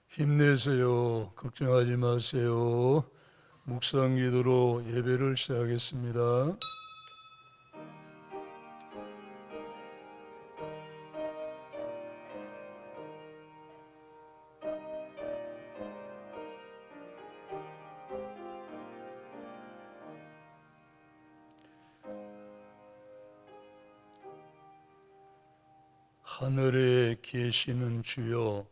힘내세요. 걱정하지 마세요. 묵상 기도로 예배를 시작하겠습니다. 하늘에 계시는 주여,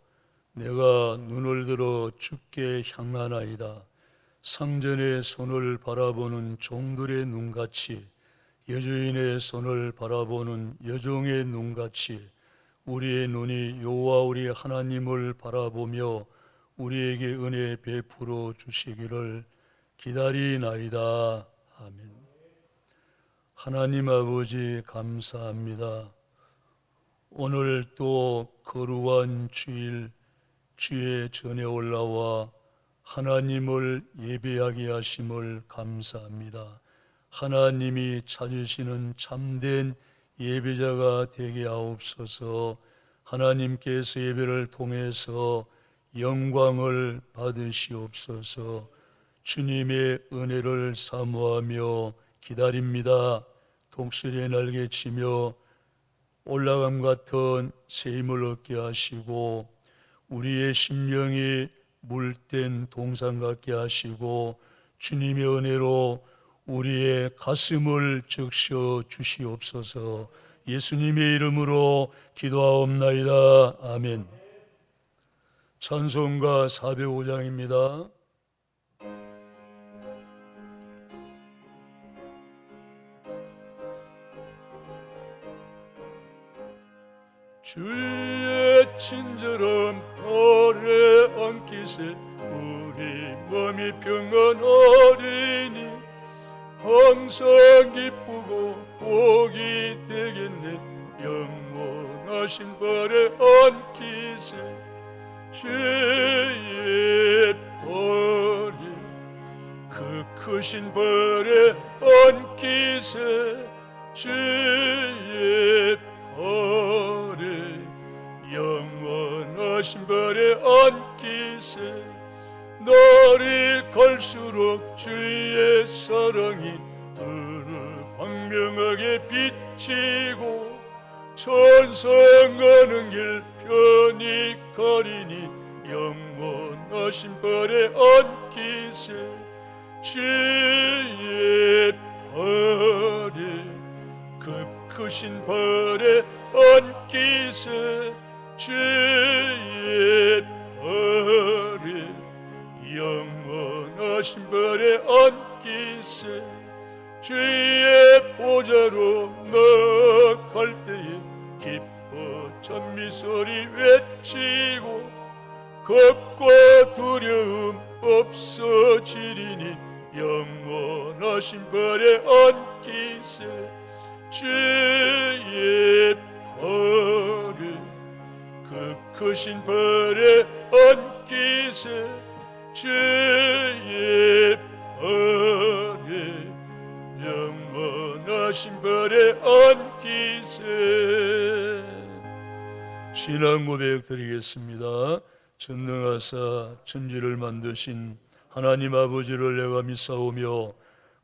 내가 눈을 들어 주께 향하나이다. 상전의 손을 바라보는 종들의 눈같이, 여주인의 손을 바라보는 여종의 눈같이 우리의 눈이 여호와 우리 하나님을 바라보며 우리에게 은혜 베풀어 주시기를 기다리나이다. 아멘. 하나님 아버지 감사합니다. 오늘 또 거룩한 주일, 주의 전에 올라와 하나님을 예배하게 하심을 감사합니다. 하나님이 찾으시는 참된 예배자가 되게 하옵소서. 하나님께서 예배를 통해서 영광을 받으시옵소서. 주님의 은혜를 사모하며 기다립니다. 독수리의 날개치며 올라감 같은 새 힘을 얻게 하시고 우리의 심령이 물된 동산 같게 하시고 주님의 은혜로 우리의 가슴을 적셔 주시옵소서. 예수님의 이름으로 기도하옵나이다. 아멘. 찬송가 405장입니다. 주의 친절한 팔에 안기세 우리 몸이 평안하리니 항상 기쁘고 복이 되겠네. 영원하신 발에 안기세 주의 발에 그 크신 발에 안기세 주의 발에 영원하신 발에 안기세 날이 갈수록 주의 사랑이 두루 광명하게 비치고 천상 가는 길 편히 가리니 영원하신 발에 안기세 주의 발에 그 크신 발에 안기세 주의 발에 영원하신 발에 안기세 주의 보좌로 나갈 때에 기뻐 찬미소리 외치고 겁과 두려움 없어지리니 영원하신 발에 안기세 주의 발에 그 크신 발에 안기세 주의 발에 영원하신 발에 안기세. 신앙 고백 드리겠습니다. 전능하사 천지를 만드신 하나님 아버지를 내가 믿사오며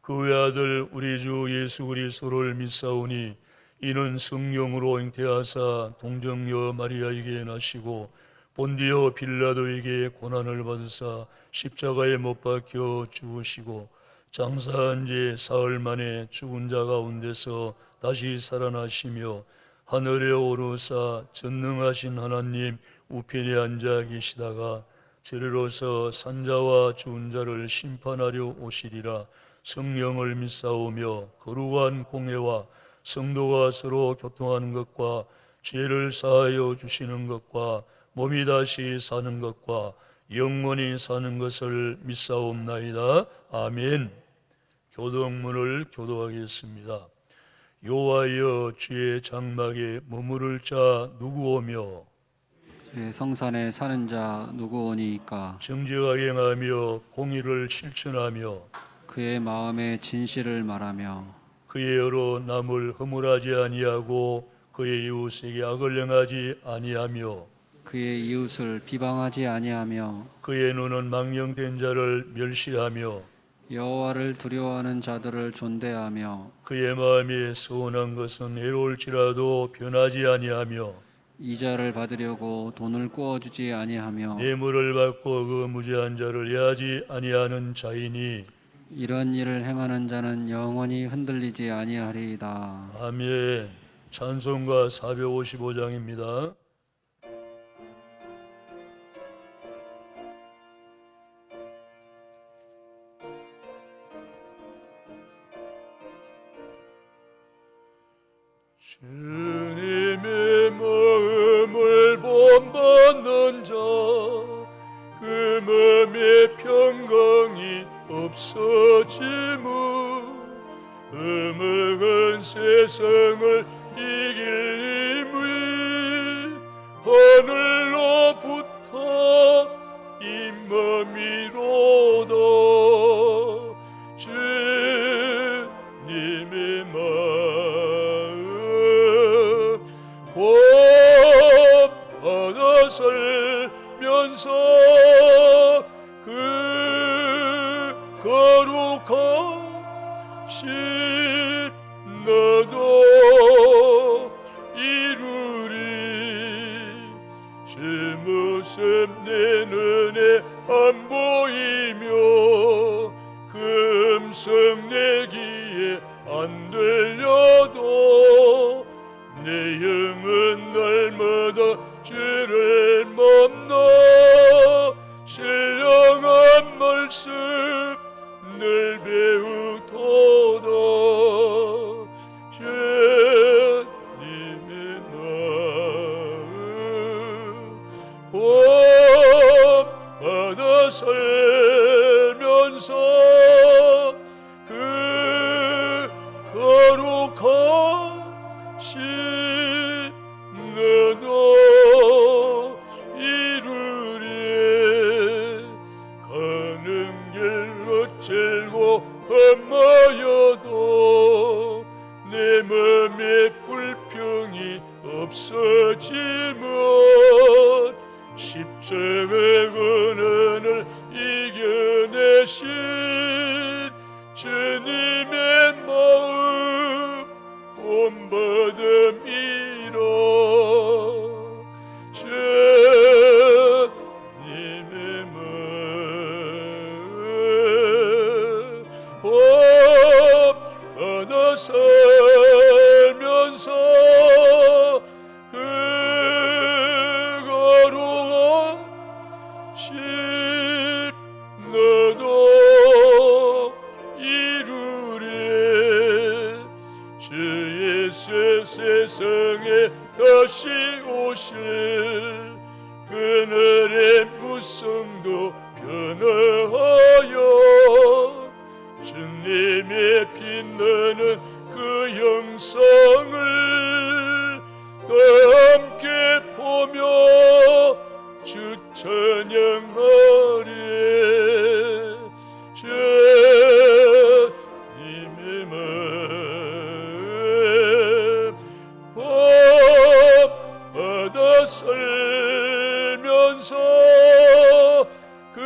그 외아들 우리 주 예수 그리스도를 믿사오니 이는 성령으로 잉태하사 동정녀 마리아에게 나시고 본디오 빌라도에게 고난을 받으사 십자가에 못 박혀 죽으시고 장사한 지 사흘 만에 죽은 자 가운데서 다시 살아나시며 하늘에 오르사 전능하신 하나님 우편에 앉아 계시다가 저리로서 산자와 죽은 자를 심판하려 오시리라. 성령을 믿사오며 거룩한 공회와 성도가 서로 교통하는 것과 죄를 사하여 주시는 것과 몸이 다시 사는 것과 영원히 사는 것을 믿사옵나이다. 아멘. 교동문을 교도하겠습니다. 여호와여 주의 장막에 머무를 자 누구 오며 주의 성산에 사는 자 누구 오니이까. 정직하게 행하며 공의를 실천하며 그의 마음에 진실을 말하며 그의 여로 남을 허물하지 아니하고 그의 이웃에게 악을 행하지 아니하며 그의 이웃을 비방하지 아니하며 그의 눈은 망령된 자를 멸시하며 여호와를 두려워하는 자들을 존대하며 그의 마음이 서운한 것은 애로울지라도 변하지 아니하며 이자를 받으려고 돈을 꾸어주지 아니하며 뇌물을 받고 그 무죄한 자를 해하지 아니하는 자이니 이런 일을 행하는 자는 영원히 흔들리지 아니하리이다. 아멘. 찬송가 455장입니다. 주님의 마음을 본받는 자, 그 마음의 평강이 없어지무 음악한 세상을 이길 힘이 하늘로부터 임함이로다. 주님의 마음 본받아 살면서 그 거룩하신 나도 이루리. 주 모습 내 눈에 안 보이며 그 음성 내 귀에 안 들려도 내 영은 날마다 주를 만나 신령한 말씀 늘 배우도다. 주님의 마음 본받아 살면서 그 거룩하신 나도 이루리. 가는 길 어쩔고 험하여도 내 맘에 불평이 없어지면 십자가 고난을 이겨내신 주님의 마음 본받음이라. 주님의 마음 본받아 살면서 그 거룩하신 나도 이루리. 주 예수 세상에 다시 오실 그날의 무성도 변화하여 주님의 빛나는 그 영상을 다 함께 보며 주 찬양하리. 주님의 마음 본받아 살면서 그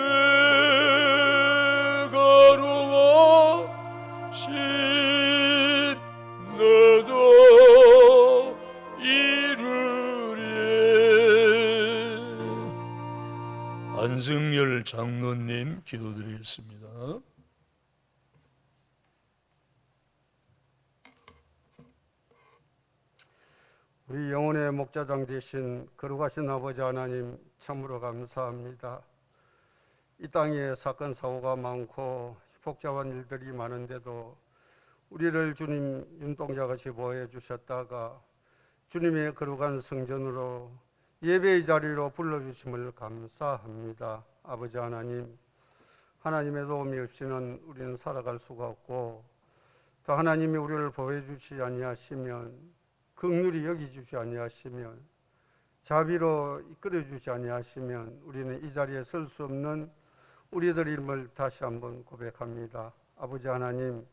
거룩하신 나도 이루리. 안승열 장로님 기도드리겠습니다. 우리 영혼의 목자장 되신 거룩하신 아버지 하나님 참으로 감사합니다. 이 땅에 사건 사고가 많고 복잡한 일들이 많은데도 우리를 주님 눈동자같이 보호해 주셨다가 주님의 거룩한 성전으로 예배의 자리로 불러주심을 감사합니다. 아버지 하나님, 하나님의 도움이 없이는 우리는 살아갈 수가 없고 또 하나님이 우리를 보호해 주시지 아니하시면 긍휼히 여기주시 아니하시면 자비로 이끌어 주시 아니하시면 우리는 이 자리에 설 수 없는 우리들임을 다시 한번 고백합니다. 아버지 하나님,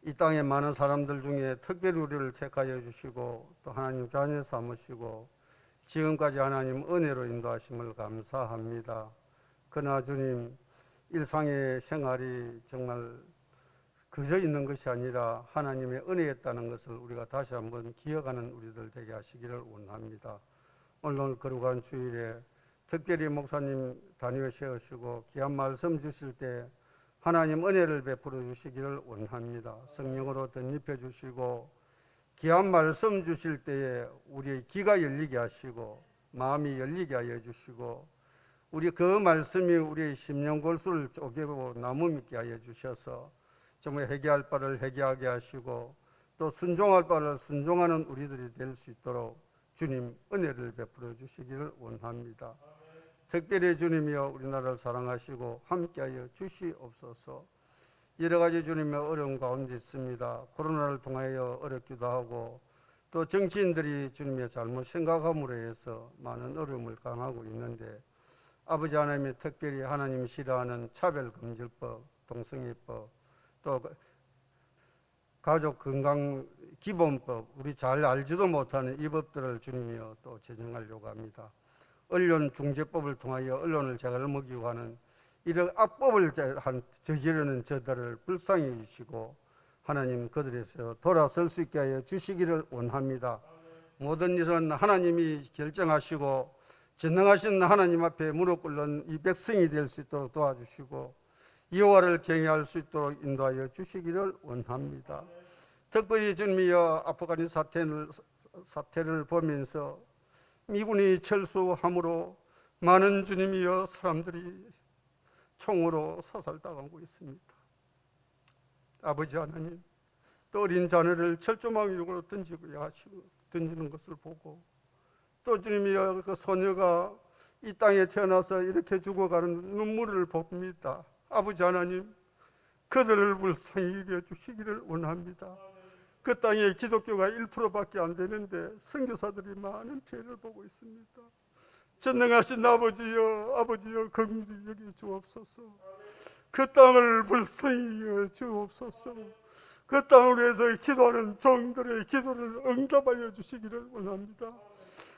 이 땅에 많은 사람들 중에 특별히 우리를 택하여 주시고 또 하나님 자녀 삼으시고 지금까지 하나님 은혜로 인도하심을 감사합니다. 그러나 주님, 일상의 생활이 정말 그저 있는 것이 아니라 하나님의 은혜였다는 것을 우리가 다시 한번 기억하는 우리들 되게 하시기를 원합니다. 오늘 거룩한 주일에 특별히 목사님 단위에 세우시고 귀한 말씀 주실 때 하나님 은혜를 베풀어 주시기를 원합니다. 성령으로 덧입혀 주시고 귀한 말씀 주실 때에 우리의 귀가 열리게 하시고 마음이 열리게 하여 주시고 우리 그 말씀이 우리의 심령 골수를 쪼개고 나무 믿게 하여 주셔서 정말 회개할 바를 회개하게 하시고 또 순종할 바를 순종하는 우리들이 될 수 있도록 주님 은혜를 베풀어 주시기를 원합니다. 특별히 주님이여 우리나라를 사랑하시고 함께하여 주시옵소서. 여러 가지 주님의 어려움 가운데 있습니다. 코로나를 통하여 어렵기도 하고 또 정치인들이 주님의 잘못 생각함으로 해서 많은 어려움을 당하고 있는데 아버지 하나님이 특별히 하나님이 싫어하는 차별금지법, 동성애법, 또 가족건강기본법, 우리 잘 알지도 못하는 이 법들을 주님이여 또 제정하려고 합니다. 언론중재법을 통하여 언론을 제갈 먹이고 하는 이런 악법을 저지르는 저들을 불쌍히 해주시고 하나님 그들에서 돌아설 수 있게 하여 주시기를 원합니다. 모든 일은 하나님이 결정하시고 전능하신 하나님 앞에 무릎 꿇는 이 백성이 될 수 있도록 도와주시고 여호와를 경외할 수 있도록 인도하여 주시기를 원합니다. 특별히 주님이여 아프간 사태를 보면서 미군이 철수함으로 많은 주님이여 사람들이 총으로 사살당하고 있습니다. 아버지 하나님, 또 어린 자녀를 철조망으로 던지는 것을 보고 또 주님이여 그 소녀가 이 땅에 태어나서 이렇게 죽어가는 눈물을 봅니다. 아버지 하나님, 그들을 불쌍히 여겨 주시기를 원합니다. 그 땅에 기독교가 1%밖에 안 되는데 선교사들이 많은 피해를 보고 있습니다. 전능하신 아버지여 긍휼히 여겨 주옵소서. 그 땅을 불쌍히 여겨 주옵소서. 그 땅을 위해서 기도하는 종들의 기도를 응답하여 주시기를 원합니다.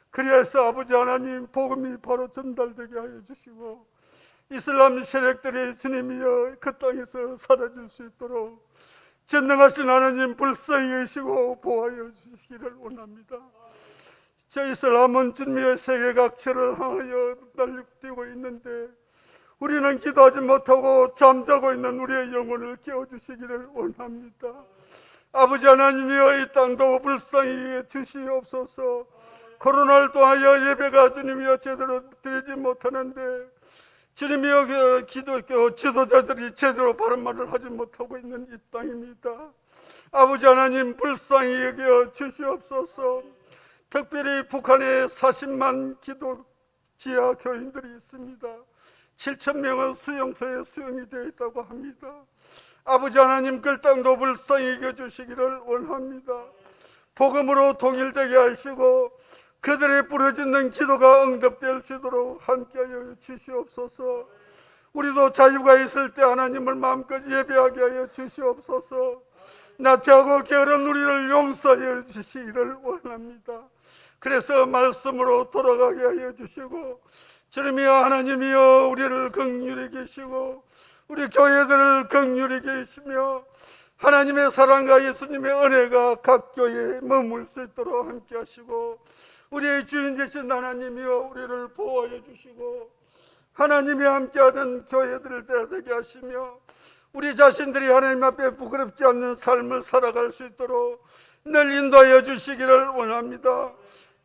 그래서 아버지 하나님 복음이 바로 전달되게 하여 주시고 이슬람 세력들이 주님이여 그 땅에서 사라질 수 있도록 전능하신 하나님 불쌍히 여시고 보호하여 주시기를 원합니다. 저 이슬람은 주님의 세계 각처를 향하여 날뛰고 있는데 우리는 기도하지 못하고 잠자고 있는 우리의 영혼을 깨워주시기를 원합니다. 아버지 하나님이여 이 땅도 불쌍히 주시옵소서. 코로나를 통하여 예배가 주님이여 제대로 드리지 못하는데 주님이여 그 기독교 지도자들이 제대로 바른 말을 하지 못하고 있는 이 땅입니다. 아버지 하나님 불쌍히 여겨 주시옵소서. 특별히 북한에 40만 기독 지하 교인들이 있습니다. 7,000명은 수용소에 수용이 되어 있다고 합니다. 아버지 하나님 그 땅도 불쌍히 여겨주시기를 원합니다. 복음으로 통일되게 하시고 그들의 부르짖는 기도가 응답될 수 있도록 함께하여 주시옵소서. 우리도 자유가 있을 때 하나님을 마음껏 예배하게 하여 주시옵소서. 나태하고 게으른 우리를 용서하여 주시기를 원합니다. 그래서 말씀으로 돌아가게 하여 주시고 주님이여 하나님이여 우리를 긍휼히 계시고 우리 교회들을 긍휼히 계시며 하나님의 사랑과 예수님의 은혜가 각 교회에 머물 수 있도록 함께 하시고 우리의 주인 되신 하나님이여 우리를 보호하여 주시고 하나님이 함께하는 교회들을 되게 하시며 우리 자신들이 하나님 앞에 부끄럽지 않는 삶을 살아갈 수 있도록 늘 인도하여 주시기를 원합니다.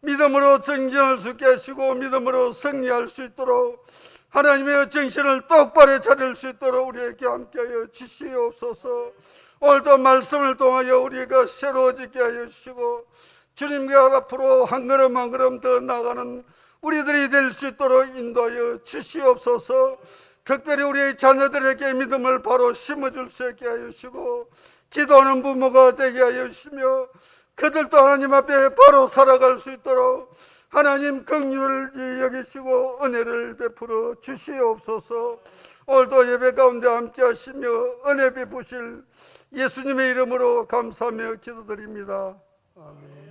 믿음으로 정진할 수 있게 하시고 믿음으로 승리할 수 있도록 하나님의 정신을 똑바로 차릴 수 있도록 우리에게 함께하여 주시옵소서. 오늘도 말씀을 통하여 우리가 새로워지게 하여 주시고 주님과 앞으로 한 걸음 한 걸음 더 나아가는 우리들이 될 수 있도록 인도하여 주시옵소서. 특별히 우리의 자녀들에게 믿음을 바로 심어줄 수 있게 하여 주시고 기도하는 부모가 되게 하여 주시며 그들도 하나님 앞에 바로 살아갈 수 있도록 하나님 긍휼을 여기시고 은혜를 베풀어 주시옵소서. 오늘도 예배 가운데 함께 하시며 은혜 베푸실 예수님의 이름으로 감사하며 기도드립니다. 아멘.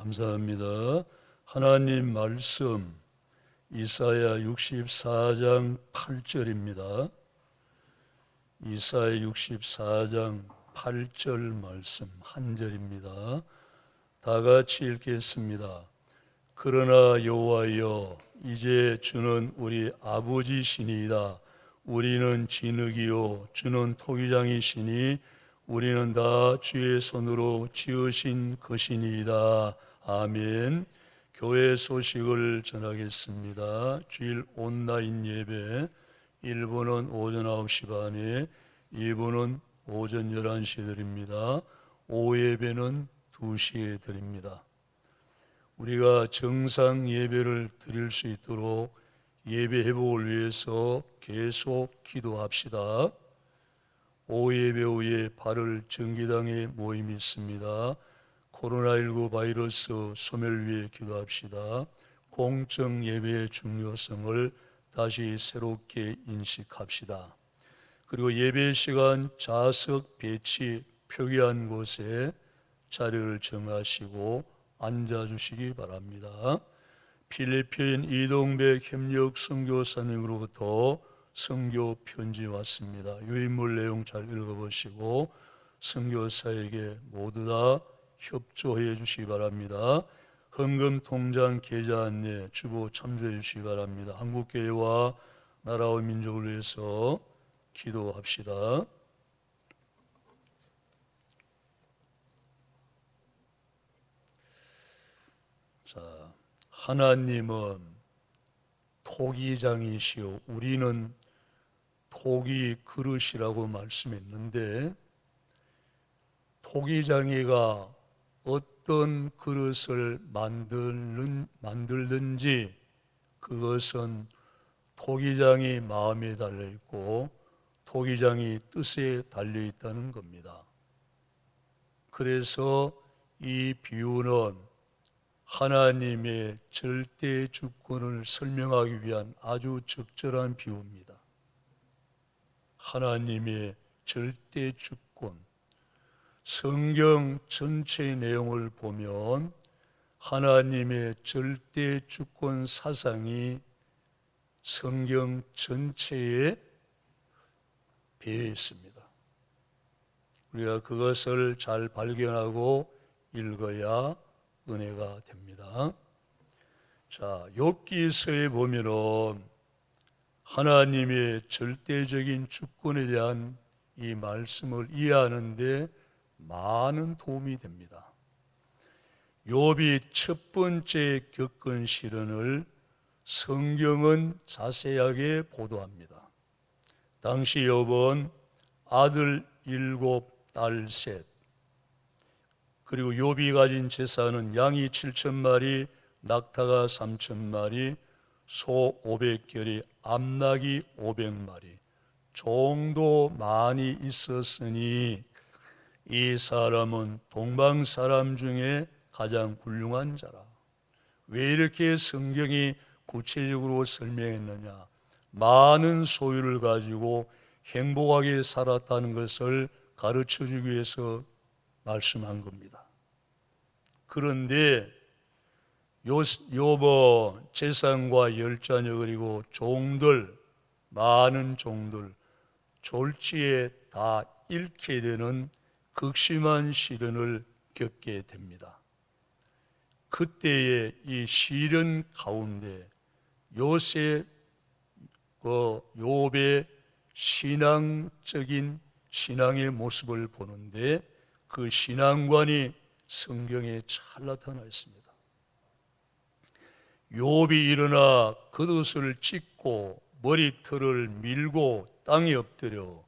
감사합니다. 하나님 말씀 이사야 64장 8절입니다. 이사야 64장 8절 말씀 한 절입니다. 다 같이 읽겠습니다. 그러나 여호와여, 이제 주는 우리 아버지시니이다. 우리는 진흙이요 주는 토기장이시니 우리는 다 주의 손으로 지으신 것이니이다. 아멘. 교회 소식을 전하겠습니다. 주일 온라인 예배 1부는 오전 9시 반에, 2부는 오전 11시에 드립니다. 오후 예배는 2시에 드립니다. 우리가 정상 예배를 드릴 수 있도록 예배 회복을 위해서 계속 기도합시다. 오후 예배 후에 8월 정기당의 모임이 있습니다. 코로나19 바이러스 소멸 위해 기도합시다. 공적 예배의 중요성을 다시 새롭게 인식합시다. 그리고 예배 시간 좌석 배치 표기한 곳에 자리를 정하시고 앉아주시기 바랍니다. 필리핀 이동백 협력 선교사님으로부터 선교 편지 왔습니다. 유인물 내용 잘 읽어보시고 선교사에게 모두 다 협조해 주시기 바랍니다. 헌금 통장 계좌 안내 주보 참조해 주시기 바랍니다. 한국교회와 나라와 민족을 위해서 기도합시다. 자, 하나님은 토기장이시오. 우리는 토기 그릇이라고 말씀했는데, 토기장이가 어떤 그릇을 만들든지 그것은 토기장이 마음에 달려있고 토기장이 뜻에 달려있다는 겁니다. 그래서 이 비유는 하나님의 절대 주권을 설명하기 위한 아주 적절한 비유입니다. 하나님의 절대 주권, 성경 전체의 내용을 보면 하나님의 절대 주권 사상이 성경 전체에 배어 있습니다. 우리가 그것을 잘 발견하고 읽어야 은혜가 됩니다. 자, 욥기서에 보면은 하나님의 절대적인 주권에 대한 이 말씀을 이해하는데 많은 도움이 됩니다. 욥이 첫 번째 겪은 시련을 성경은 자세하게 보도합니다. 당시 욥은 아들 7, 딸 3, 그리고 욥이 가진 재산은 양이 7,000마리, 낙타가 3,000마리, 소 500결이, 암낙이 500마리, 종도 많이 있었으니 이 사람은 동방 사람 중에 가장 훌륭한 자라. 왜 이렇게 성경이 구체적으로 설명했느냐? 많은 소유를 가지고 행복하게 살았다는 것을 가르쳐주기 위해서 말씀한 겁니다. 그런데 욥은 재산과 열자녀 그리고 종들, 많은 종들, 졸지에 다 잃게 되는 극심한 시련을 겪게 됩니다. 그때의 이 시련 가운데 욥의 신앙적인 신앙의 모습을 보는데 그 신앙관이 성경에 잘 나타나 있습니다. 욥이 일어나 겉옷을 찢고 머리털을 밀고 땅에 엎드려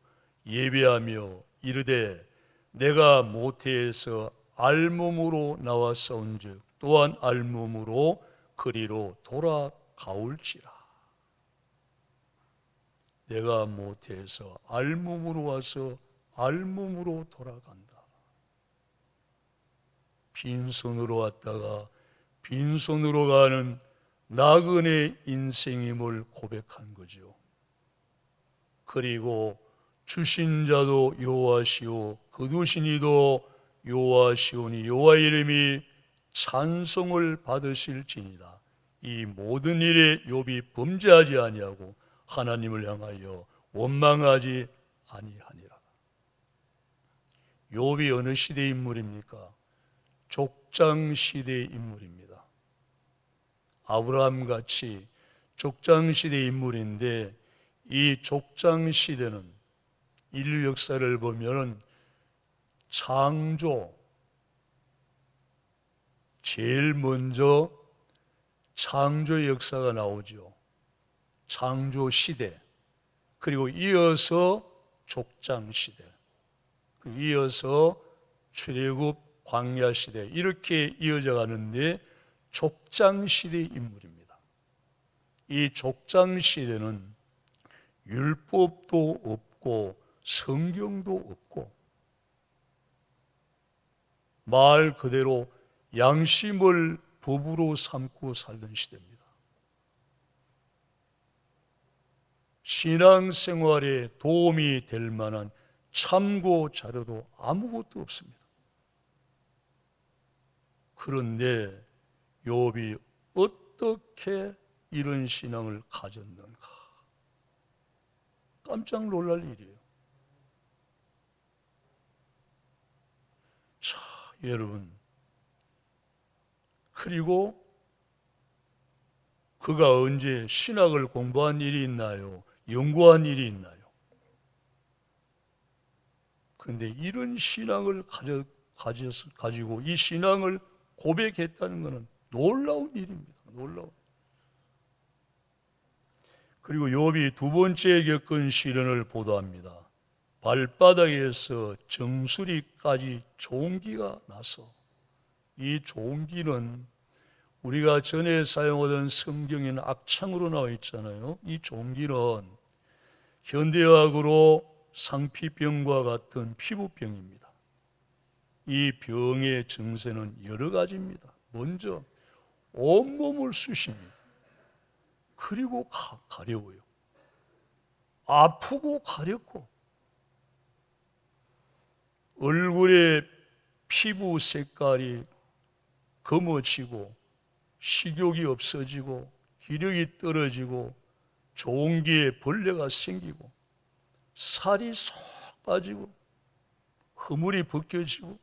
예배하며 이르되 내가 모태에서 알몸으로 나왔사온즉 또한 알몸으로 그리로 돌아가올지라. 내가 모태에서 알몸으로 와서 알몸으로 돌아간다. 빈손으로 왔다가 빈손으로 가는 나그네 인생임을 고백한 거죠. 그리고 주신 자도 여호와시오 거두신 이도 여호와시오니 여호와 이름이 찬송을 받으실지니라. 이 모든 일에 욥이 범죄하지 아니하고 하나님을 향하여 원망하지 아니하니라. 욥이 어느 시대의 인물입니까? 족장 시대의 인물입니다. 아브라함같이 족장 시대의 인물인데, 이 족장 시대는 인류 역사를 보면 창조, 제일 먼저 창조의 역사가 나오죠. 창조 시대, 그리고 이어서 족장 시대, 이어서 출애굽 광야 시대, 이렇게 이어져 가는데 족장 시대의 인물입니다. 이 족장 시대는 율법도 없고 성경도 없고 말 그대로 양심을 법으로 삼고 살던 시대입니다. 신앙생활에 도움이 될 만한 참고 자료도 아무것도 없습니다. 그런데 욥이 어떻게 이런 신앙을 가졌는가? 깜짝 놀랄 일이에요. 자, 여러분, 그리고 그가 언제 신학을 공부한 일이 있나요? 연구한 일이 있나요? 그런데 이런 신앙을 가지고 이 신앙을 고백했다는 것은 놀라운 일입니다. 놀라운. 그리고 욥이 두 번째 겪은 시련을 보도합니다. 발바닥에서 정수리까지 종기가 나서, 이 종기는 우리가 전에 사용하던 성경에는 악창으로 나와 있잖아요. 이 종기는 현대의학으로 상피병과 같은 피부병입니다. 이 병의 증세는 여러 가지입니다. 먼저 온몸을 쑤십니다. 그리고 가려워요. 아프고 가렵고, 얼굴의 피부 색깔이 검어지고 식욕이 없어지고 기력이 떨어지고 종기에 벌레가 생기고 살이 쏙 빠지고 허물이 벗겨지고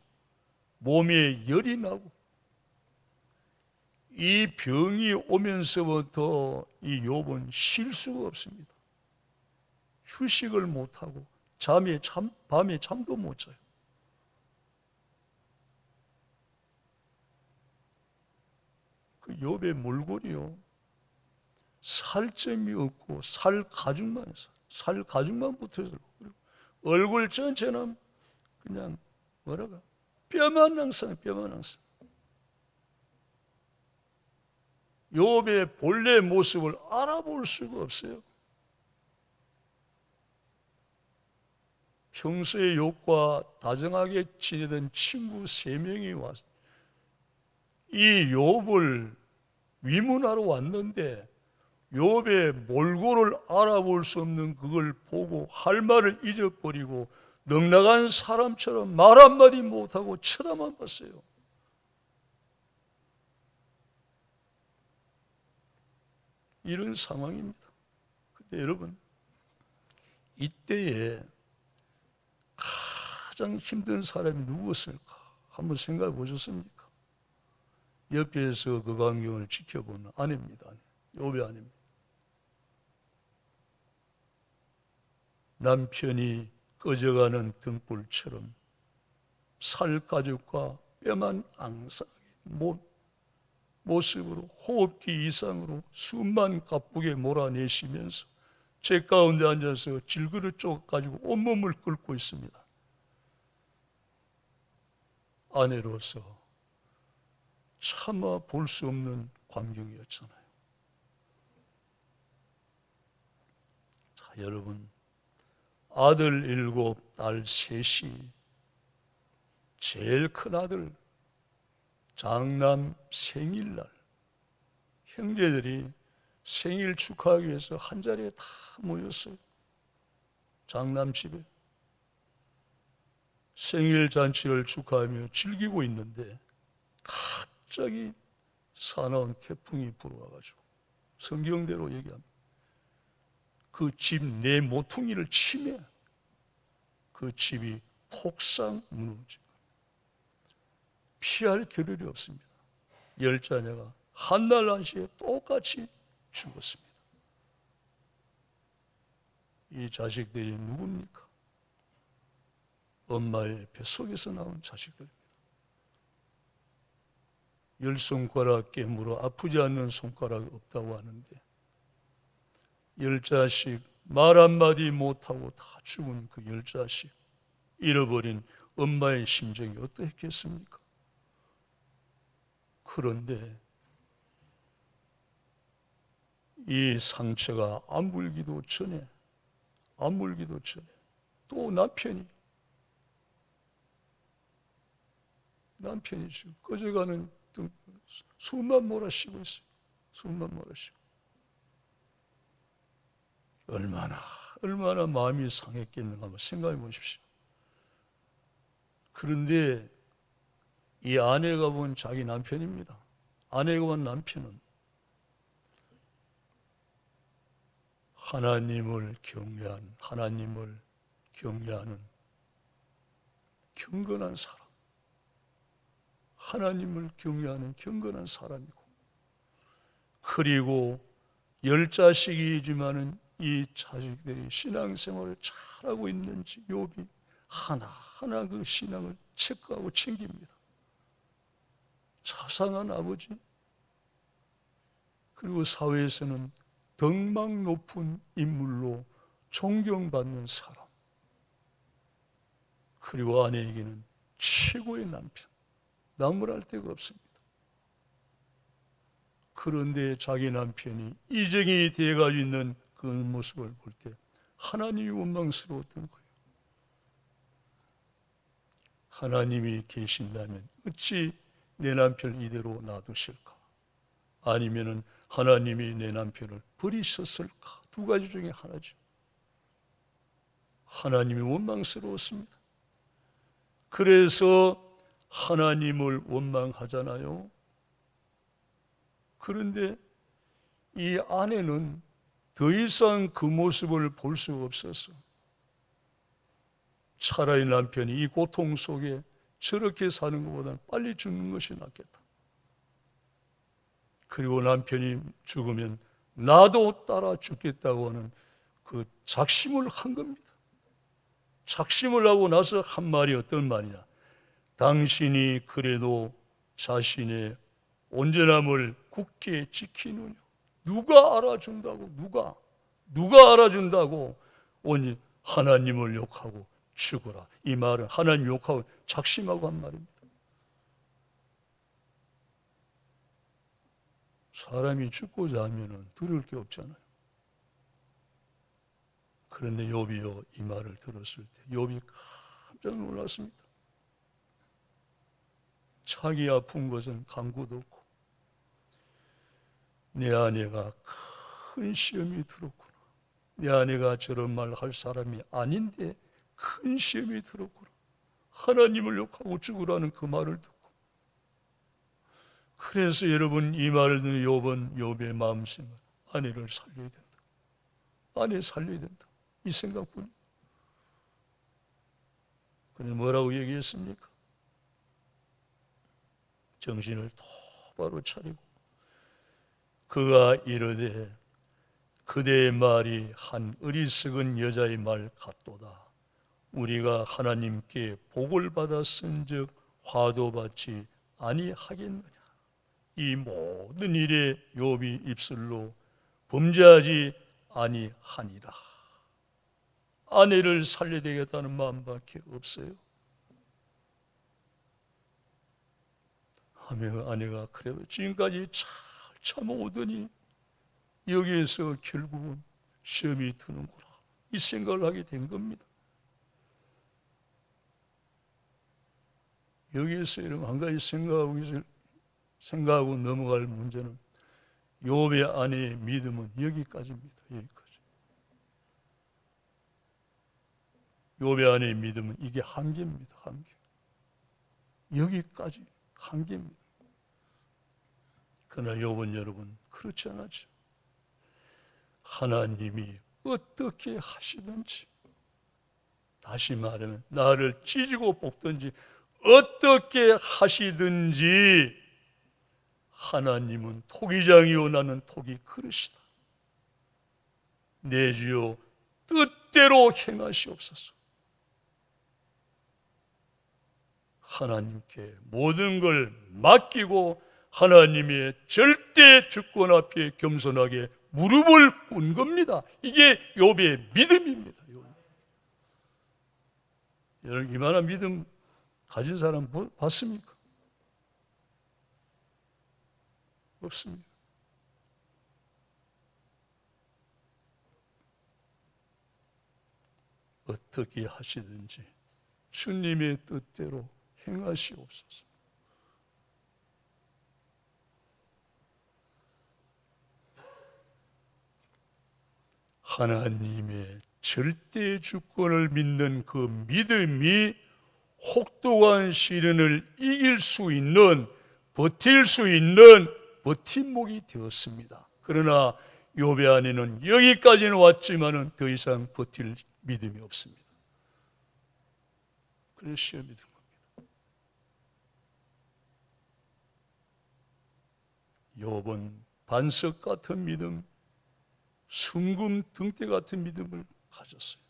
몸에 열이 나고, 이 병이 오면서부터 이 욥은 쉴 수가 없습니다. 휴식을 못하고 밤에 잠도 못 자요. 그 욥의 몰골이요, 살점이 없고 살 가죽만 있어. 살 가죽만 붙어서, 얼굴 전체는 그냥 뭐랄까 뼈만 항상. 욥의 본래 모습을 알아볼 수가 없어요. 평소에 욥과 다정하게 지내던 친구 3명이 와서 이 욥을 위문하러 왔는데, 욥의 몰골을 알아볼 수 없는 그걸 보고 할 말을 잊어버리고 넉나간 사람처럼 말 한마디 못하고 쳐다만 봤어요. 이런 상황입니다. 근데 여러분, 이때에 가장 힘든 사람이 누구였을까? 한번 생각해 보셨습니까? 옆에서 그 광경을 지켜보는 아내입니다. 욥의 아내입니다. 남편이 꺼져가는 등불처럼 살가죽과 뼈만 앙상하게 모습으로 호흡기 이상으로 숨만 가쁘게 몰아내시면서 제 가운데 앉아서 질그릇 쪼가지고 온몸을 끓고 있습니다. 아내로서 차마 볼 수 없는 광경이었잖아요. 자, 여러분, 아들 7, 딸 3이, 제일 큰 아들 장남 생일날 형제들이 생일 축하하기 위해서 한자리에 다 모였어요. 장남 집에 생일 잔치를 축하하며 즐기고 있는데 갑자기 사나운 태풍이 불어와가지고 성경대로 얘기합니다. 그 집 내 모퉁이를 치매 그 집이 폭삭 무너지고 피할 겨를이 없습니다. 10자녀가 한날 한시에 똑같이 죽었습니다. 이 자식들이 누굽니까? 엄마의 뱃속에서 나온 자식들입니다. 10손가락 깨물어 아프지 않는 손가락이 없다고 하는데 10자식 말 한마디 못하고 다 죽은 그 10자식 잃어버린 엄마의 심정이 어떠했겠습니까? 그런데 이 상처가 아물기도 전에 또 남편이 지금 꺼져가는 숨만 몰아쉬고 있어요. 숨만 몰아쉬고. 얼마나 마음이 상했겠는가 한번 생각해 보십시오. 그런데 이 아내가 본 자기 남편입니다. 아내가 본 남편은 하나님을 경외하는 경건한 사람. 하나님을 경외하는 경건한 사람이고, 그리고 10자식이지만은 이 자식들이 신앙생활을 잘하고 있는지 욥이 하나하나 그 신앙을 체크하고 챙깁니다. 자상한 아버지, 그리고 사회에서는 덕망 높은 인물로 존경받는 사람, 그리고 아내에게는 최고의 남편, 나무랄 데가 없습니다. 그런데 자기 남편이 이정이 되어가 있는 그 모습을 볼 때 하나님이 원망스러웠던 거예요. 하나님이 계신다면 어찌 내 남편을 이대로 놔두실까? 아니면은 하나님이 내 남편을 버리셨을까? 두 가지 중에 하나죠. 하나님이 원망스러웠습니다. 그래서 하나님을 원망하잖아요. 그런데 이 아내는 더 이상 그 모습을 볼 수 없어서 차라리 남편이 이 고통 속에 저렇게 사는 것보다는 빨리 죽는 것이 낫겠다. 그리고 남편이 죽으면 나도 따라 죽겠다고 하는 그 작심을 한 겁니다. 작심을 하고 나서 한 말이 어떤 말이냐? 당신이 그래도 자신의 온전함을 굳게 지키느냐? 누가 알아준다고? 누가 알아준다고? 오니 하나님을 욕하고 죽어라. 이 말은 하나님 욕하고 작심하고 한 말입니다. 사람이 죽고자 하면 두려울 게 없잖아요. 그런데 욥이요, 이 말을 들었을 때 욥이 깜짝 놀랐습니다. 자기 아픈 것은 간구도 없고, 내 아내가 큰 시험이 들었구나. 내 아내가 저런 말 할 사람이 아닌데 큰 시험이 들었구나. 하나님을 욕하고 죽으라는 그 말을 듣고. 그래서 여러분, 이 말을 듣는 욥의 마음생각, 아내를 살려야 된다. 아내 살려야 된다. 이 생각뿐이에요. 그런데 뭐라고 얘기했습니까? 정신을 똑바로 차리고 그가 이르되 그대의 말이 한 어리석은 여자의 말 같도다. 우리가 하나님께 복을 받았은즉 화도 받지 아니하겠느냐. 이 모든 일에 욥이 입술로 범죄하지 아니하니라. 아내를 살려야 되겠다는 마음밖에 없어요. 하며 아내가 그래 지금까지 잘 참아오더니 여기에서 결국은 시험이 드는구나, 이 생각을 하게 된 겁니다. 여기에서 여러분 한 가지 생각하고 넘어갈 문제는 욥의 아내의 믿음은 여기까지입니다. 여기까지. 욥의 아내의 믿음은 이게 한계입니다. 한계. 여기까지 한계입니다. 그러나 욥은 여러분 그렇지 않았죠. 하나님이 어떻게 하시든지, 다시 말하면 나를 찢고 뽑든지 어떻게 하시든지 하나님은 토기장이요 나는 토기 그릇이다. 내 주여 뜻대로 행하시옵소서. 하나님께 모든 걸 맡기고 하나님의 절대 주권 앞에 겸손하게 무릎을 꿇은 겁니다. 이게 욥의 믿음입니다. 여러분 이만한 믿음 가진 사람 봤습니까? 없습니다. 어떻게 하시든지 주님의 뜻대로 행하시옵소서. 하나님의 절대 주권을 믿는 그 믿음이 혹독한 시련을 이길 수 있는, 버틸 수 있는 버팀목이 되었습니다. 그러나 욥의 안에는 여기까지는 왔지만은 더 이상 버틸 믿음이 없습니다. 그래서 시험이 든 겁니다. 욥은 반석 같은 믿음, 순금 등대 같은 믿음을 가졌어요.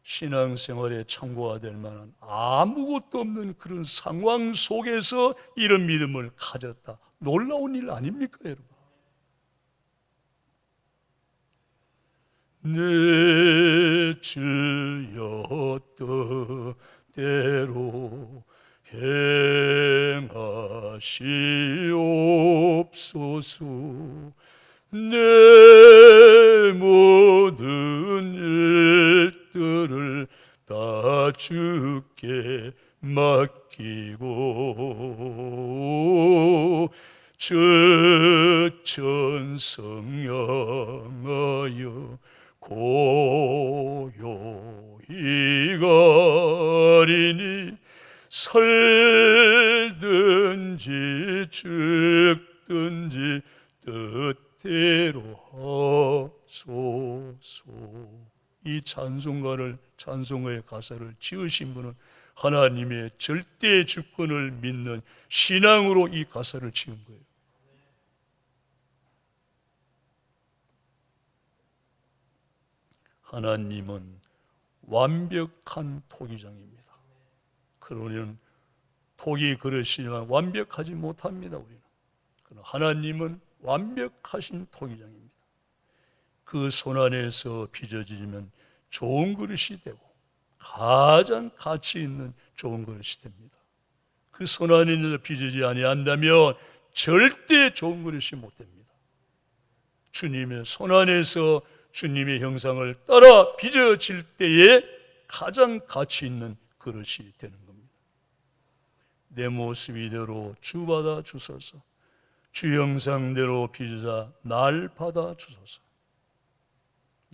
신앙생활에 참고가 될 만한 아무것도 없는 그런 상황 속에서 이런 믿음을 가졌다. 놀라운 일 아닙니까, 여러분? 내 주여 뜻대로 행하시옵소서. 내 모든 일들을 다 주께 맡기고 저천성 향하여 고요히 가리니 살든지 죽든지 뜻대로 하소서. 이 찬송가의 가사를 지으신 분은 하나님의 절대 주권을 믿는 신앙으로 이 가사를 지은 거예요. 하나님은 완벽한 토기장입니다. 그러면 토기 그릇이지만 완벽하지 못합니다. 우리는. 그러나 하나님은 완벽하신 토기장입니다. 그 손 안에서 빚어지면 좋은 그릇이 되고 가장 가치 있는 좋은 그릇이 됩니다. 그 손 안에서 빚어지지 아니한다면 절대 좋은 그릇이 못 됩니다. 주님의 손 안에서 주님의 형상을 따라 빚어질 때에 가장 가치 있는 그릇이 되는 겁니다. 내 모습 이대로 주 받아 주소서. 주 형상대로 빚으사 날 받아 주소서.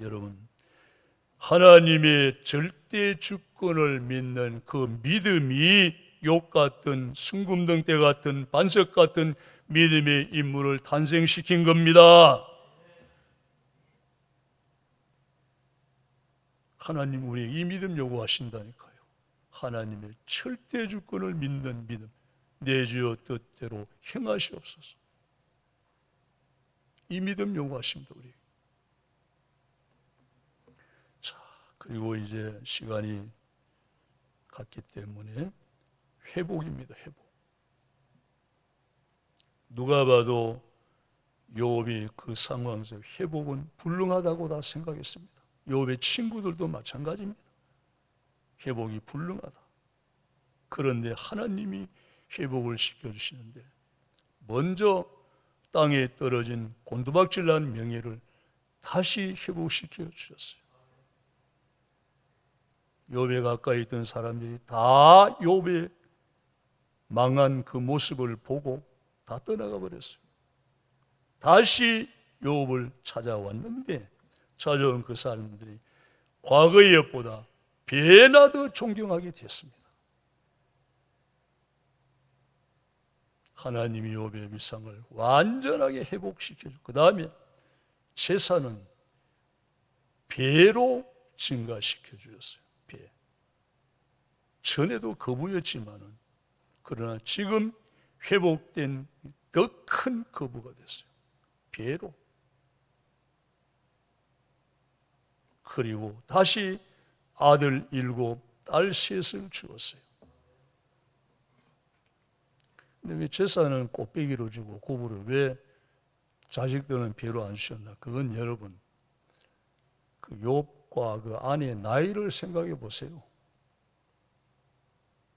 여러분, 하나님의 절대 주권을 믿는 그 믿음이 욥 같은 순금등대 같은 반석 같은 믿음의 인물을 탄생시킨 겁니다. 하나님 우리에게 이 믿음 요구하신다니까요. 하나님의 절대 주권을 믿는 믿음, 내 주여 뜻대로 행하시옵소서. 이 믿음 요구하십니다. 우리. 자, 그리고 이제 시간이 갔기 때문에 회복입니다. 회복. 누가 봐도 욥이 그 상황에서 회복은 불능하다고 다 생각했습니다. 욥의 친구들도 마찬가지입니다. 회복이 불능하다. 그런데 하나님이 회복을 시켜주시는데 먼저 땅에 떨어진 곤두박질난 명예를 다시 회복시켜 주셨어요. 욥에 가까이 있던 사람들이 다 욥의 망한 그 모습을 보고 다 떠나가 버렸어요. 다시 욥을 찾아왔는데 찾아온 그 사람들이 과거의 욥보다 배나 더 존경하게 됐습니다. 하나님이 욥의 위상을 완전하게 회복시켜주고 그 다음에 재산은 배로 증가시켜 주셨어요. 배. 전에도 거부였지만은 그러나 지금 회복된 더 큰 거부가 됐어요. 배로. 그리고 다시 아들 7, 딸 3을 주었어요. 근데 왜 재산은 꽃배기로 주고 고부를 왜 자식들은 배로 안 주셨나? 그건 여러분 그 욥과 그 아내의 나이를 생각해 보세요.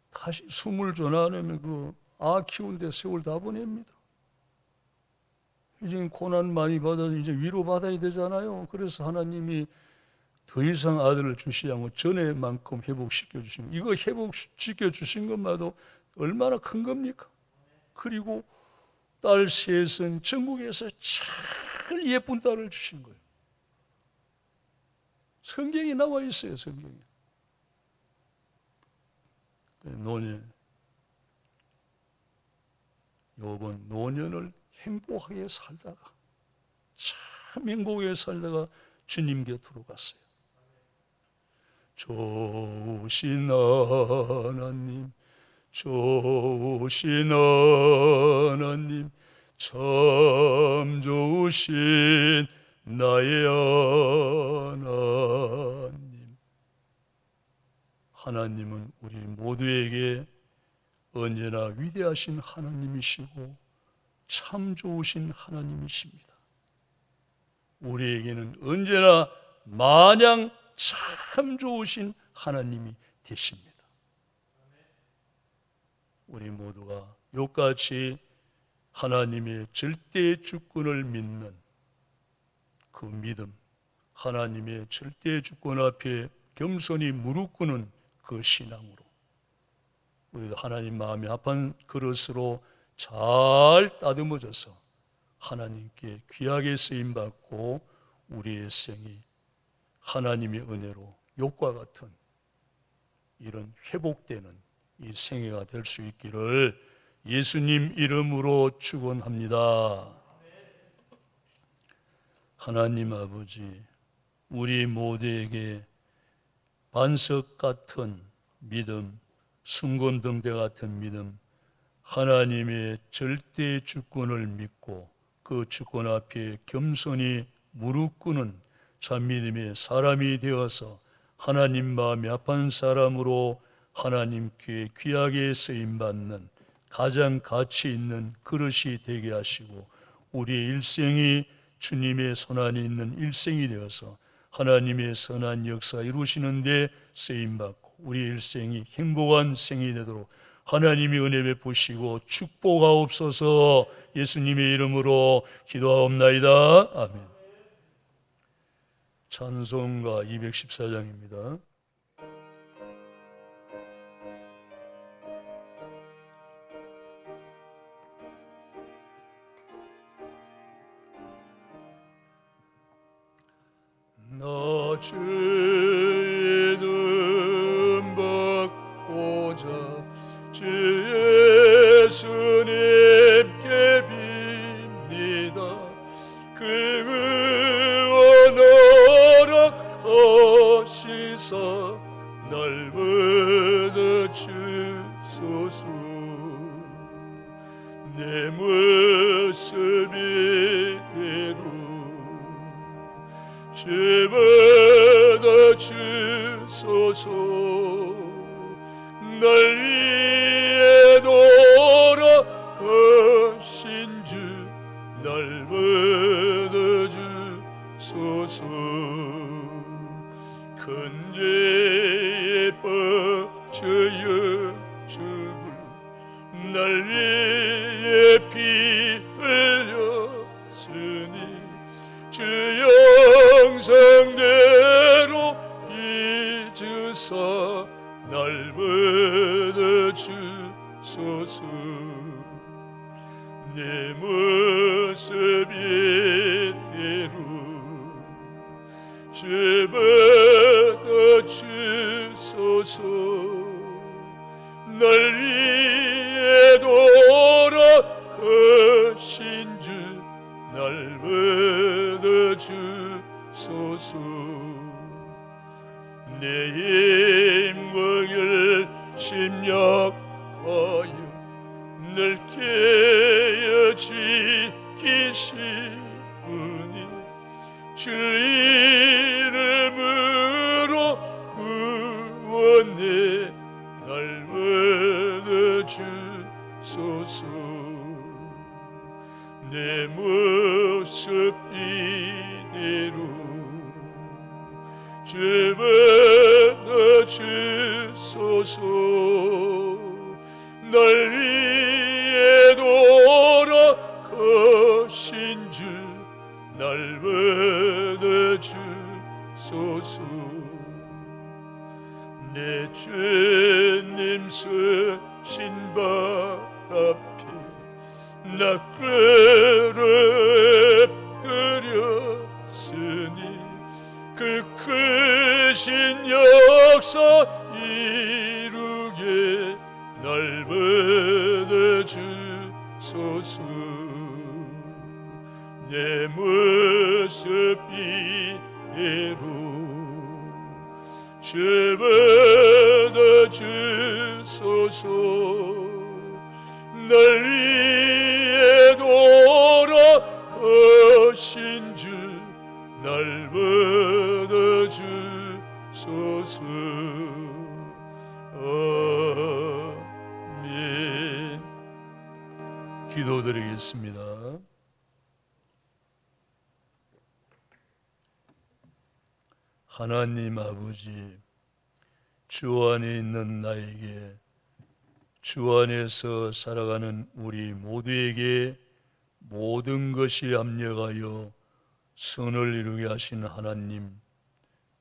다시 숨을 전환하면 그 키우는데 세월 다 보냅니다. 이제 고난 많이 받아서 이제 위로 받아야 되잖아요. 그래서 하나님이 더 이상 아들을 주시지 않고 전에만큼 회복시켜 주신 이거 회복시켜 주신 것마도 얼마나 큰 겁니까? 그리고 딸 3은 전국에서 제일 예쁜 딸을 주신 거예요. 성경에 나와 있어요. 성경에. 욥은 노년을 행복하게 살다가 참 행복하게 살다가 주님 곁으로 갔어요. 좋으신 하나님, 좋으신 하나님, 참 좋으신 나의 하나님. 하나님은 우리 모두에게 언제나 위대하신 하나님이시고 참 좋으신 하나님이십니다. 우리에게는 언제나 마냥 참 좋으신 하나님이 되십니다. 우리 모두가 욥같이 하나님의 절대 주권을 믿는 그 믿음, 하나님의 절대 주권 앞에 겸손히 무릎 꿇는 그 신앙으로 우리도 하나님 마음이 합한 그릇으로 잘 따듬어져서 하나님께 귀하게 쓰임받고 우리의 생이 하나님의 은혜로 욥과 같은 이런 회복되는 이 생애가 될 수 있기를 예수님 이름으로 축원합니다. 하나님 아버지, 우리 모두에게 반석 같은 믿음, 순금등대 같은 믿음, 하나님의 절대 주권을 믿고 그 주권 앞에 겸손히 무릎 꿇는 참 믿음의 사람이 되어서 하나님 마음이 합한 사람으로 하나님께 귀하게 쓰임받는 가장 가치 있는 그릇이 되게 하시고 우리의 일생이 주님의 손안에 있는 일생이 되어서 하나님의 선한 역사 이루시는 데 쓰임받고 우리의 일생이 행복한 생이 되도록 하나님이 은혜 베푸시고 축복하옵소서. 예수님의 이름으로 기도하옵나이다. 아멘. 찬송가 214장입니다. 나 주의 이름 받고자 주 예수님께 빕니다. 그 의원 허락하시사 날 받아주소서. 내 모습 이대로 받아주소서. 날 위해 돌아가신 주 날 받아주소서. 큰 죄에 빠져야 죽을 날 위해 피 흘렸으니 주 영생대로 빚으사 날 받아주소서. 내 모습 이대로 주 받아주소서. 날 널 위해 돌아가신 주 날 받아주소서. 내 힘과 열심 약하여 늘 깨어 지키시오니 주 이름으로 구원해 날 받아주소서. 내 모습 이대로 주 받아주소서. 날 위해 돌아가신 주 날 받아주소서. 내 주님 서신 발 앞에 나 엎드렸으니 그 크신 역사 이루게 날 받아주소서. 내 모습 이대로 주 받아주소서. 날 위해 돌아가신 주 날 받아주소서. 아멘. 기도드리겠습니다. 하나님 아버지, 주 안에 있는 나에게, 주 안에서 살아가는 우리 모두에게 모든 것이 합력하여 선을 이루게 하신 하나님,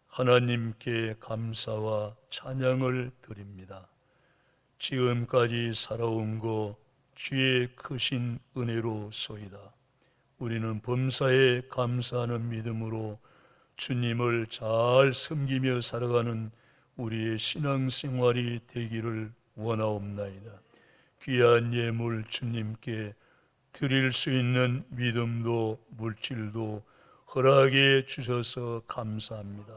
하나님께 감사와 찬양을 드립니다. 지금까지 살아온 것 주의 크신 은혜로소이다. 우리는 범사에 감사하는 믿음으로 주님을 잘 섬기며 살아가는 우리의 신앙생활이 되기를 원하옵나이다. 귀한 예물 주님께 드릴 수 있는 믿음도 물질도 허락해 주셔서 감사합니다.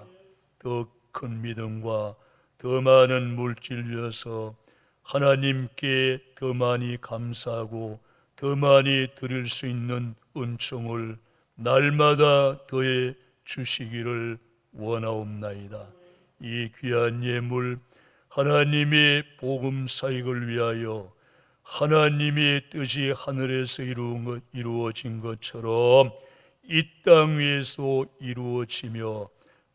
더 큰 믿음과 더 많은 물질 주셔서 하나님께 더 많이 감사하고 더 많이 드릴 수 있는 은총을 날마다 더해 주시기를 원하옵나이다. 이 귀한 예물 하나님의 복음 사역을 위하여 하나님의 뜻이 하늘에서 이루어진 것처럼 이 땅 위에서 이루어지며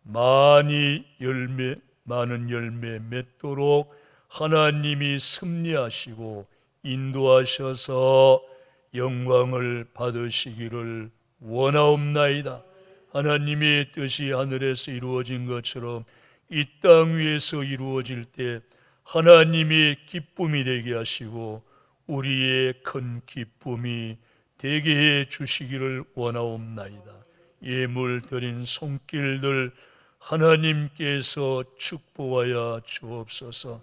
많은 열매 맺도록 하나님이 섭리하시고 인도하셔서 영광을 받으시기를 원하옵나이다. 하나님의 뜻이 하늘에서 이루어진 것처럼 이 땅 위에서 이루어질 때 하나님의 기쁨이 되게 하시고 우리의 큰 기쁨이 되게 해 주시기를 원하옵나이다. 예물 드린 손길들 하나님께서 축복하여 주옵소서.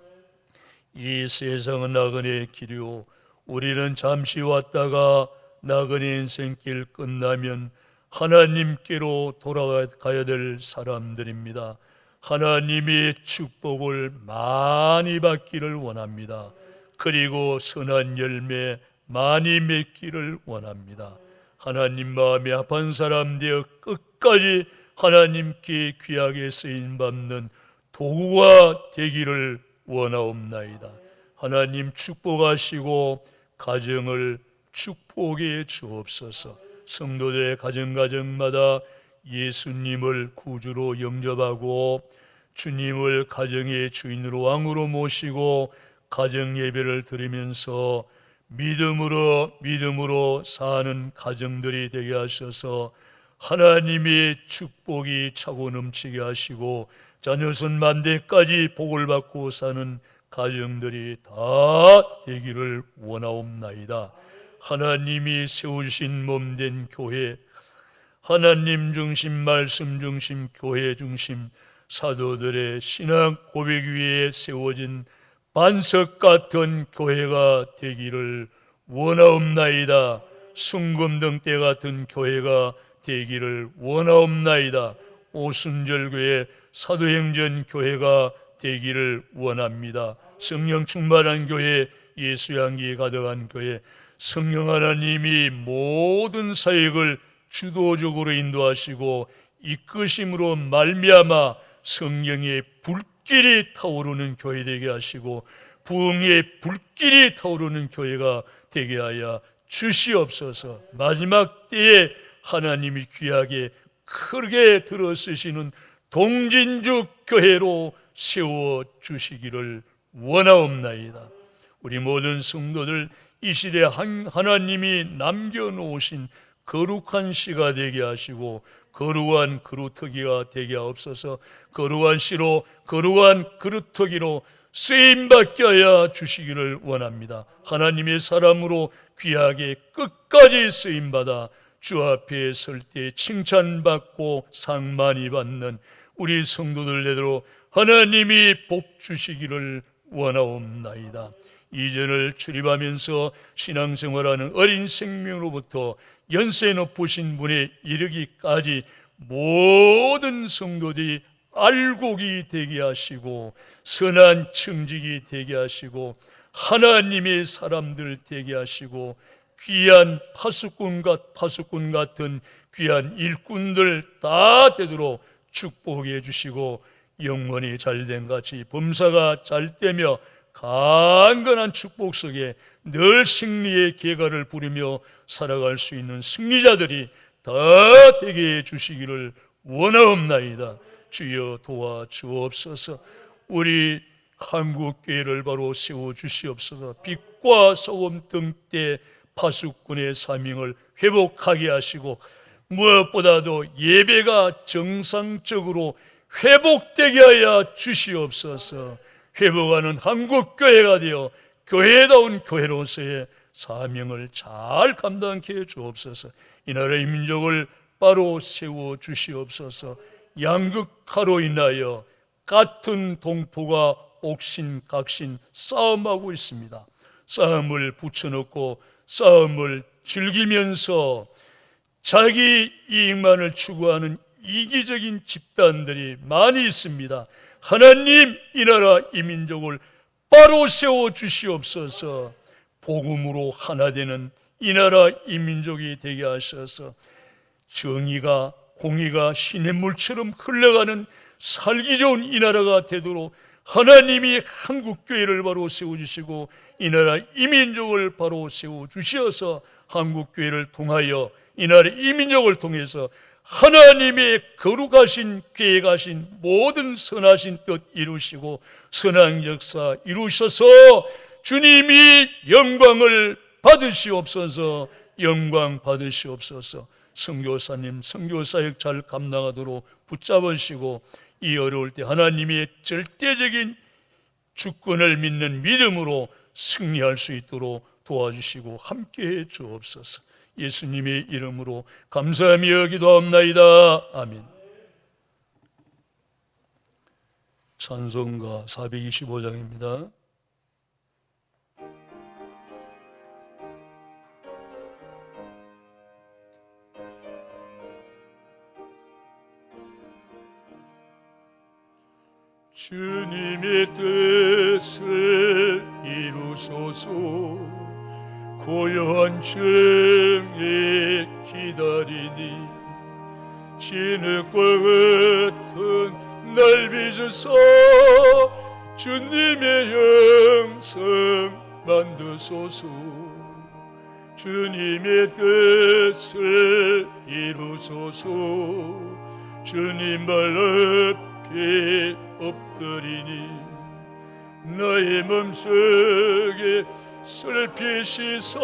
이 세상은 나그네의 길이요 우리는 잠시 왔다가 나그네 인생길 끝나면 하나님께로 돌아가야 될 사람들입니다. 하나님의 축복을 많이 받기를 원합니다. 그리고 선한 열매 많이 맺기를 원합니다. 하나님 마음에 합한 사람 되어 끝까지 하나님께 귀하게 쓰임받는 도구가 되기를 원하옵나이다. 하나님 축복하시고 가정을 축복해 주옵소서. 성도들의 가정마다 예수님을 구주로 영접하고 주님을 가정의 주인으로 왕으로 모시고 가정 예배를 드리면서 믿음으로 사는 가정들이 되게 하셔서 하나님의 축복이 차고 넘치게 하시고 자녀손 만대까지 복을 받고 사는 가정들이 다 되기를 원하옵나이다. 하나님이 세우신 몸된 교회, 하나님 중심, 말씀 중심, 교회 중심 사도들의 신앙 고백 위에 세워진 반석 같은 교회가 되기를 원하옵나이다. 순금등대 같은 교회가 되기를 원하옵나이다. 오순절교회, 사도행전 교회가 되기를 원합니다. 성령 충만한 교회, 예수 향기에 가득한 교회, 성령 하나님이 모든 사역을 주도적으로 인도하시고 이끄심으로 말미암아 성령의 불길이 타오르는 교회 되게 하시고 부흥의 불길이 타오르는 교회가 되게 하여 주시옵소서. 마지막 때에 하나님이 귀하게 크게 들어쓰시는 동진주 교회로 세워주시기를 원하옵나이다. 우리 모든 성도들 이 시대 하나님이 남겨놓으신 거룩한 시가 되게 하시고 거룩한 그루터기가 되게 하옵소서. 거룩한 시로 거룩한 그루터기로 쓰임받게 하여 주시기를 원합니다. 하나님의 사람으로 귀하게 끝까지 쓰임받아 주 앞에 설 때 칭찬받고 상 많이 받는 우리 성도들 되도록 하나님이 복 주시기를 원하옵나이다. 이전을 출입하면서 신앙생활하는 어린 생명으로부터 연세 높으신 분에 이르기까지 모든 성도들이 알곡이 되게 하시고 선한 청직이 되게 하시고 하나님의 사람들 되게 하시고 귀한 파수꾼 같은 귀한 일꾼들 다 되도록 축복해 주시고 영원히 잘된 같이 범사가 잘되며 강건한 축복 속에 늘 승리의 계가를 부르며 살아갈 수 있는 승리자들이 다 되게 해주시기를 원하옵나이다. 주여 도와주옵소서. 우리 한국교회를 바로 세워주시옵소서. 빛과 소금 등대 파수꾼의 사명을 회복하게 하시고 무엇보다도 예배가 정상적으로 회복되게 하여 주시옵소서. 회복하는 한국교회가 되어 교회다운 교회로서의 사명을 잘 감당케 해 주옵소서. 이 나라의 민족을 바로 세워 주시옵소서. 양극화로 인하여 같은 동포가 옥신각신 싸움하고 있습니다. 싸움을 붙여놓고 싸움을 즐기면서 자기 이익만을 추구하는 이기적인 집단들이 많이 있습니다. 하나님, 이 나라 이 민족을 바로 세워 주시옵소서. 복음으로 하나 되는 이 나라 이 민족이 되게 하셔서 정의가 공의가 시냇물처럼 흘러가는 살기 좋은 이 나라가 되도록 하나님이 한국교회를 바로 세워주시고 이 나라 이 민족을 바로 세워주셔서 한국교회를 통하여 이 나라 이 민족을 통해서 하나님의 거룩하신 계획하신 모든 선하신 뜻 이루시고 선한 역사 이루셔서 주님이 영광을 받으시옵소서. 영광 받으시옵소서. 선교사님 선교사역 잘 감당하도록 붙잡으시고 이 어려울 때 하나님의 절대적인 주권을 믿는 믿음으로 승리할 수 있도록 도와주시고 함께해 주옵소서. 예수님의 이름으로 감사하며 기도합나이다. 아멘. 찬송가 425장입니다. 주님의 뜻을 이루소서. 고요한 정에 기다리니 진흙과 같은 날 빚으사 주님의 영성 만드소서. 주님의 뜻을 이루소서. 주님 발 앞에 엎드리니 나의 맘속에 슬피 씻어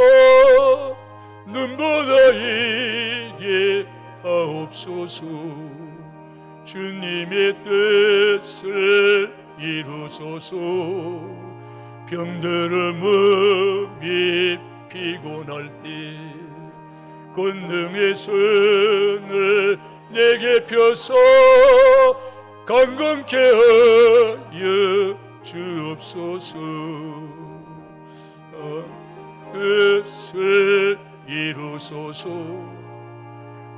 눈보다에게 하옵소서. 주님의 뜻을 이루소서. 병들어 몸이 피곤할 때 권능의 손을 내게 펴서 강건케 하여 주옵소서. 뜻을 이루소서.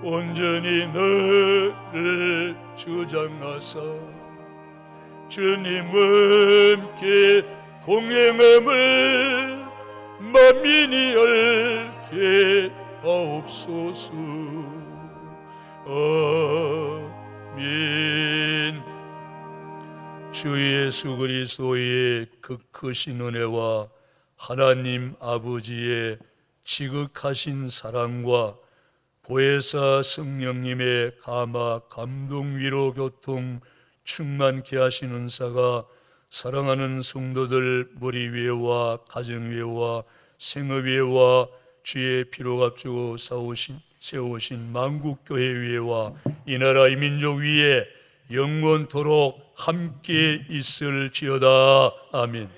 온전히 너를 주장하사 주님과 함께 동행함을 만민이 알게 하옵소서. 아멘. 주 예수 그리스도의 그 크신 은혜와 하나님 아버지의 지극하신 사랑과 보혜사 성령님의 감화 감동 위로 교통 충만케 하시는 은사가 사랑하는 성도들 머리 위에와 가정 위에와 생업 위에와 주의 피로 값주고 세우신 만국교회 위에와 이 나라 이 민족 위에 영원토록 함께 있을지어다. 아멘.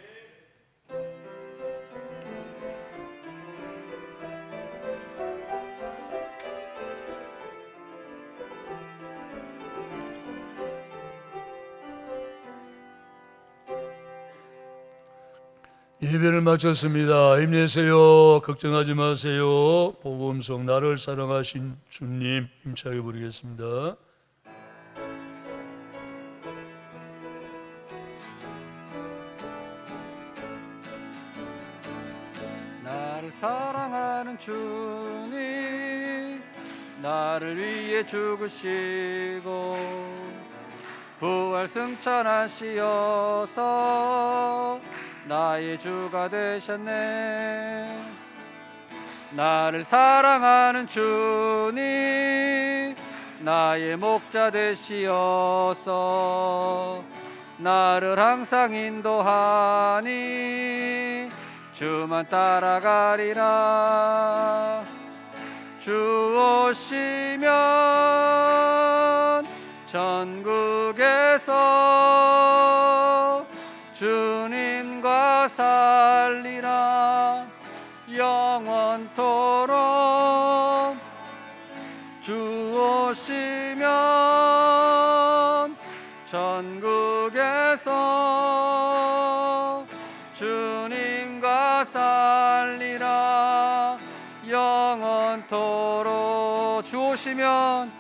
예배를 마쳤습니다. 힘내세요. 걱정하지 마세요. 복음성 나를 사랑하신 주님 힘차게 부르겠습니다. 나를 사랑하는 주님, 나를 위해 죽으시고 부활 승천하시어서 나의 주가 되셨네. 나를 사랑하는 주님, 나의 목자 되시어서 나를 항상 인도하니 주만 따라가리라. 주 오시면 전국에서 주님과 살리라. 영원토록 주 오시면 전국에서 주님과 살리라. 영원토록 주 오시면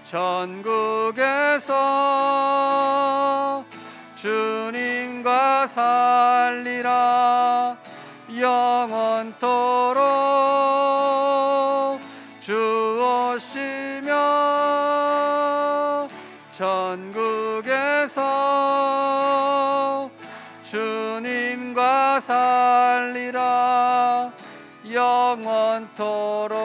전국에서 주님과 살리라. 영원토록 주 오시면 전국에서 주님과 살리라. 영원토록